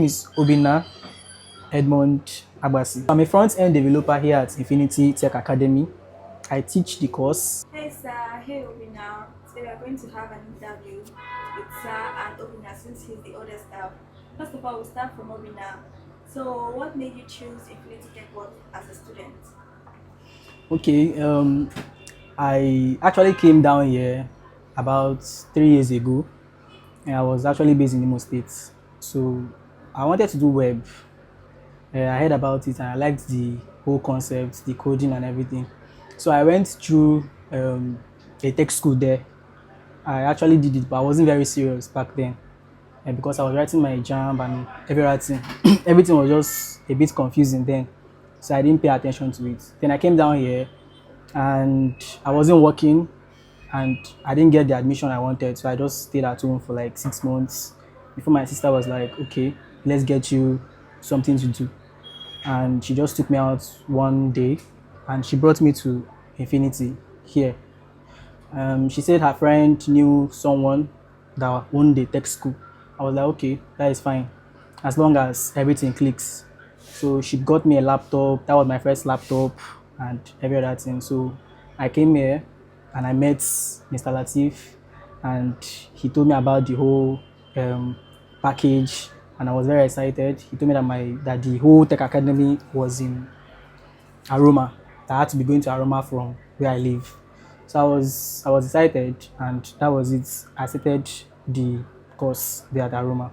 name is Obina Edmond Abasi. I'm a front-end developer here at Infinity Tech Academy. I teach the course. Hey sir, hey Obina. Today we are going to have an interview with Sir and Obina since he's the oldest staff. First of all, we'll start from Obina. So, what made you choose Infinity Tech World as a student? Okay, I actually came down here about 3 years ago, and I was actually based in Imo State. So I wanted to do web. I heard about it and I liked the whole concept, the coding and everything. So I went through a tech school there. I actually did it, but I wasn't very serious back then. And because I was writing my exam and everything, everything was just a bit confusing then. So I didn't pay attention to it. Then I came down here and I wasn't working and I didn't get the admission I wanted. So I just stayed at home for like 6 months before my sister was like, okay, let's get you something to do. And she just took me out one day and she brought me to Infinity here. She said her friend knew someone that owned the tech school. I was like, okay, that is fine, as long as everything clicks. So she got me a laptop. That was my first laptop and every other thing. So I came here and I met Mr. Latif, and he told me about the whole package, and I was very excited. He told me that the whole tech academy was in Aroma. That I had to be going to Aroma from where I live. So I was excited, and that was it. I started the course there at Aroma.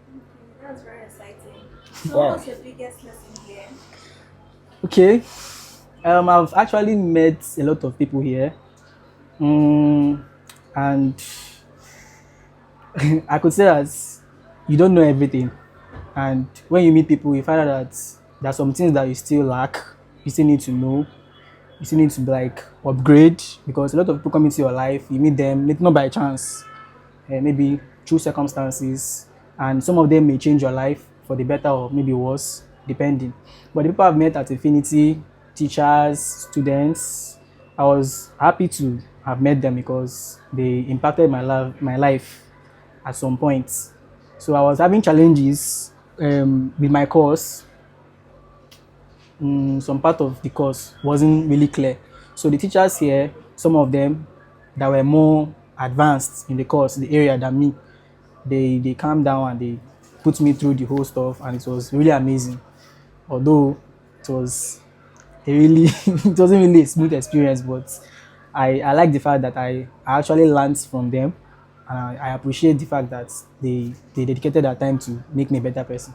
Okay, that's very exciting. So, what Yeah. was your biggest lesson here? Okay. I've actually met a lot of people here, and I could say that you don't know everything, and when you meet people, you find out that there are some things that you still lack. You still need to know. You still need to like upgrade, because a lot of people come into your life. You meet them not by chance, maybe through circumstances, and some of them may change your life for the better or maybe worse, depending. But the people I've met at Infinity, teachers, students, I was happy to have met them because they impacted my life at some point. So I was having challenges with my course. Some part of the course wasn't really clear. So the teachers here, some of them that were more advanced in the course, the area than me, they calmed down and they put me through the whole stuff, and it was really amazing. Although it was a really it wasn't really a smooth experience, but I like the fact that I actually learned from them, and I appreciate the fact that they dedicated their time to make me a better person.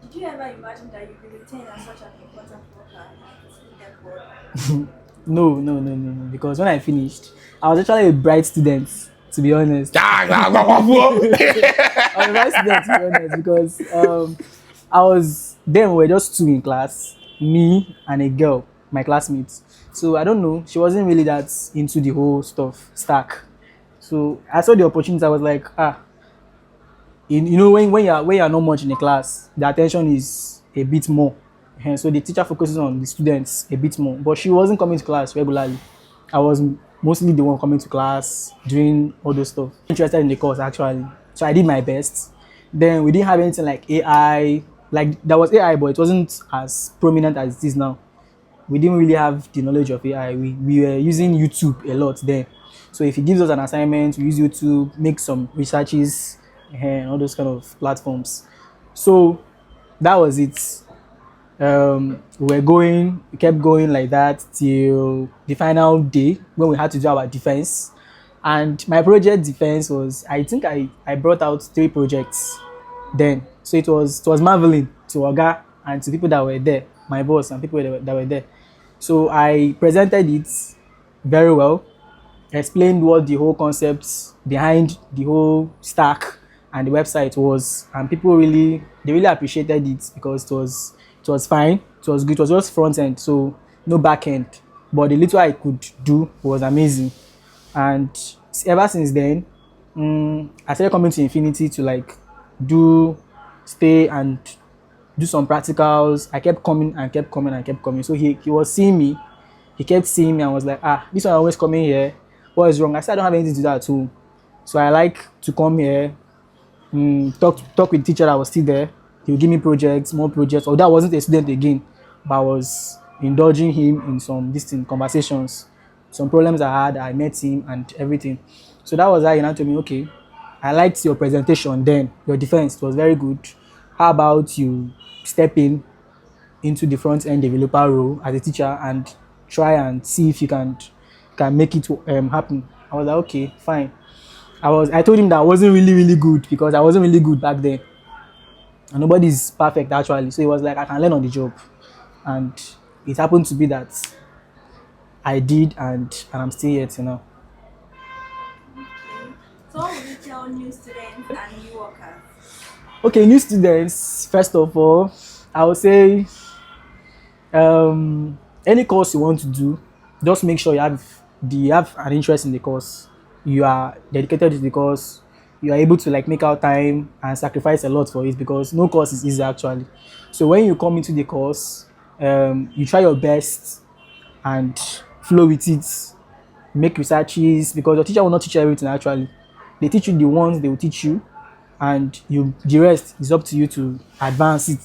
Did you ever imagine that you'd be retained as such an important worker at Infinity Tech World? No, no, no, no, no. Because when I finished, I was actually a bright student, to be honest. I was a bright student, to be honest, because I was then we were just two in class, me and a girl, my classmates. So I don't know, she wasn't really that into the whole stuff stack. So I saw the opportunity. I was like, when you're not much in the class, the attention is a bit more. So the teacher focuses on the students a bit more. But she wasn't coming to class regularly. I was mostly the one coming to class, doing all those stuff. Interested in the course actually. So I did my best. Then we didn't have anything like AI. Like there was AI, but it wasn't as prominent as it is now. We didn't really have the knowledge of AI. We were using YouTube a lot then. So if he gives us an assignment, we use YouTube, make some researches, and all those kind of platforms. So that was it. We kept going like that till the final day when we had to do our defense. And my project defense was, I think I brought out 3 projects then. So it was marveling to Oga and to people that were there, my boss and people that were there. So I presented it very well, explained what the whole concept behind the whole stack and the website was, and people really appreciated it because it was fine, it was good, it was just front end, so no back end. But the little I could do was amazing, and ever since then, I started coming to Infinity to like do stay and do some practicals. I kept coming and kept coming and kept coming. So he was seeing me. He kept seeing me and was like, this one always coming here. What is wrong? I said I don't have anything to do at home. So I like to come here, talk with the teacher that was still there. He would give me projects, more projects. Although I wasn't a student again, but I was indulging him in some distant conversations, some problems I had. I met him and everything. So that was how he now told me, okay, I liked your presentation then. Your defense was very good. How about you step in into the front end developer role as a teacher and try and see if you can make it happen. I was like, okay, fine. I told him that I wasn't really good because I wasn't really good back then. And nobody's perfect actually. So he was like, I can learn on the job. And it happened to be that I did and I'm still here till now. Okay. So what would you tell new students and new workers? Okay, new students, first of all, I would say any course you want to do, just make sure you have an interest in the course. You are dedicated to the course. You are able to like make out time and sacrifice a lot for it because no course is easy actually. So when you come into the course, you try your best and flow with it. Make researches because your teacher will not teach you everything actually. They teach you the ones they will teach you, and you the rest is up to you to advance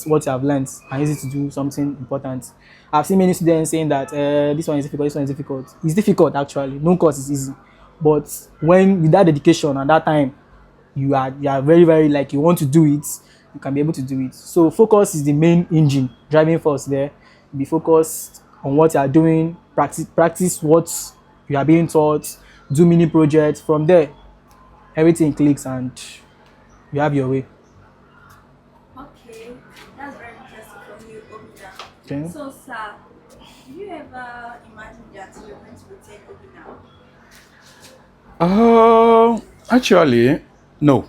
what you have learned and use it to do something important. I've seen many students saying that this one is difficult. It's difficult actually. No course is easy, but when with that dedication and that time, you are very like you want to do it, you can be able to do it. So focus is the main engine driving force there. Be focused on what you are doing. Practice what you are being taught. Do mini projects. From there, everything clicks and you have your way. Okay, that's very interesting from you, Obina. Okay. So, sir, do you ever imagine that you're going to retain Obina? Actually, no,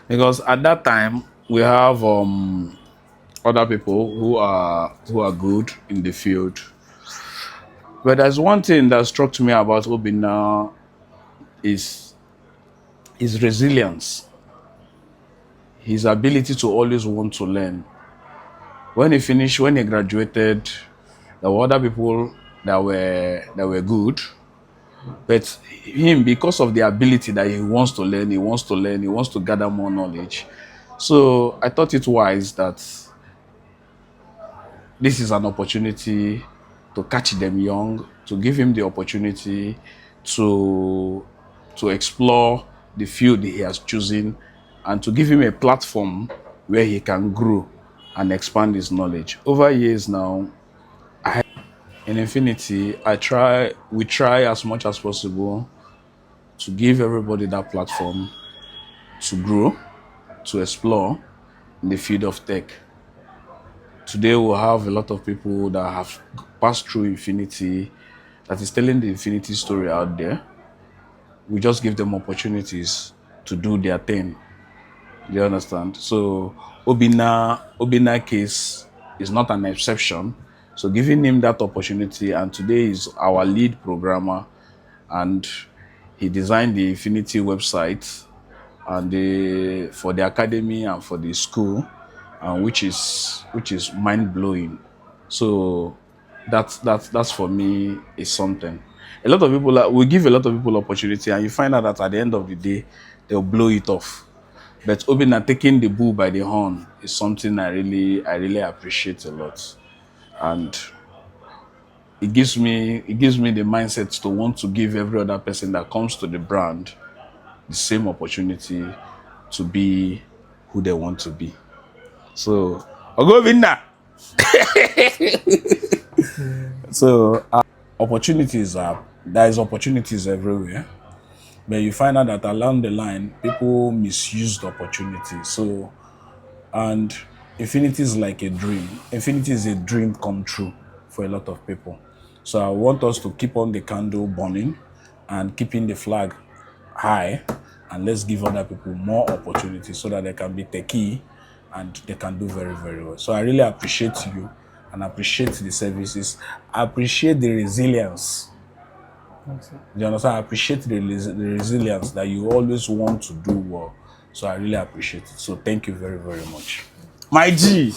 because at that time we have other people who are good in the field. But there's one thing that struck me about Obina is his resilience, his ability to always want to learn. When he graduated, there were other people that were good, but him, because of the ability that he wants to learn, he wants to gather more knowledge. So I thought it wise that this is an opportunity to catch them young, to give him the opportunity to explore the field he has chosen, and to give him a platform where he can grow and expand his knowledge. Over years now, in Infinity, we try as much as possible to give everybody that platform to grow, to explore in the field of tech. Today we'll have a lot of people that have passed through Infinity, that is telling the Infinity story out there. We just give them opportunities to do their thing. Do you understand? So Obina case is not an exception. So giving him that opportunity, and today is our lead programmer, and he designed the Infinity website and for the academy and for the school, which is mind blowing. So that's for me is something. A lot of people we give a lot of people opportunity, and you find out that at the end of the day, they'll blow it off. But Obina taking the bull by the horn is something I really appreciate a lot, and it gives me the mindset to want to give every other person that comes to the brand the same opportunity to be who they want to be. So, I'll go winner. So, there is opportunities everywhere, but you find out that along the line, people misuse the opportunity. So, and Infinity is like a dream. Infinity is a dream come true for a lot of people. So I want us to keep on the candle burning and keeping the flag high, and let's give other people more opportunities so that they can be techie and they can do very, very well. So I really appreciate you and appreciate the services. I appreciate the resilience. You understand? I appreciate the resilience that you always want to do well. So I really appreciate it. So thank you very, very much. My G.